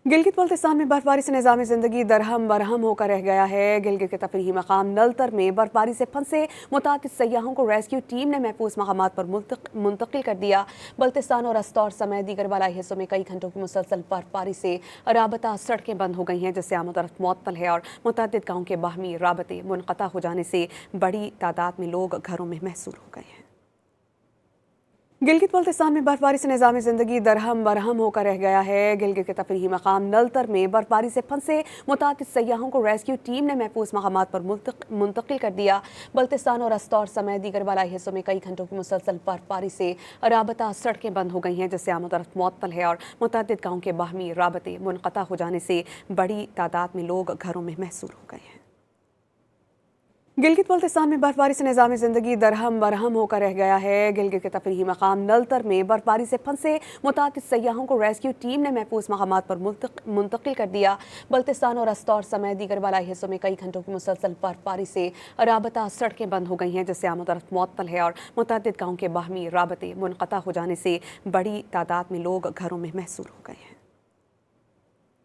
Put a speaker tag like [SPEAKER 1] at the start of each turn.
[SPEAKER 1] गिलगित बल्तिस्तान में बर्फबारी से निज़ाम ज़िंदगी दरहम बरहम होकर रह गया है। गिलगित के तफरीही मकाम नलतर में बर्फबारी से फंसे मुतादिद सयाहों को रेस्क्यू टीम ने महफूज मकामात पर मुंतकिल कर दिया। बल्तिस्तान और अस्तौर समेत दीगर बलाई हिस्सों में कई घंटों की मुसलसल बर्फबारी से राबता सड़कें बंद हो गई हैं, जिससे आमद-ओ-रफ्त मुअत्तल है और मुतादिद गाँव के बाहमी राबते मुनक़ता हो जाने से बड़ी तादाद में लोग घरों में महसूर हो गए हैं। गिलगित बल्तिस्तान में बर्फबारी से निज़ाम ज़िंदगी दरहम बरहम होकर रह गया है। गिलगित के तफरीही मकाम नलतर में बर्फबारी से फंसे मुतादिद सयाहों को रेस्क्यू टीम ने महफूज मकामात पर मुंतकिल कर दिया। बल्तिस्तान और अस्तौर समेत दीगर बलाई हिस्सों में कई घंटों की मुसलसल बर्फबारी से राबता सड़कें बंद हो गई हैं, जिससे आमद-ओ-रफ्त मुअत्तल है और मुतादिद गाँव के बाहमी राबते मुनक़ता हो जाने से बड़ी तादाद में लोग घरों में महसूर हो गए हैं। गिलगित बल्तिस्तान में बर्फबारी से निज़ाम ज़िंदगी दरहम बरहम होकर रह गया है। गिलगित के तफरीही मकाम नलतर में बर्फबारी से फंसे मुतादिद सयाहों को रेस्क्यू टीम ने महफूज मकामात पर मुंतकिल कर दिया। बल्तिस्तान और अस्तौर समेत दीगर बलाई हिस्सों में कई घंटों की मुसलसल बर्फबारी से राबता सड़कें बंद हो गई हैं, जिससे आमद-ओ-रफ्त मुअत्तल है और मुतादिद गाँव के बाहमी राबते मुनक़ता हो जाने से बड़ी तादाद में लोग घरों में महसूर हो गए हैं।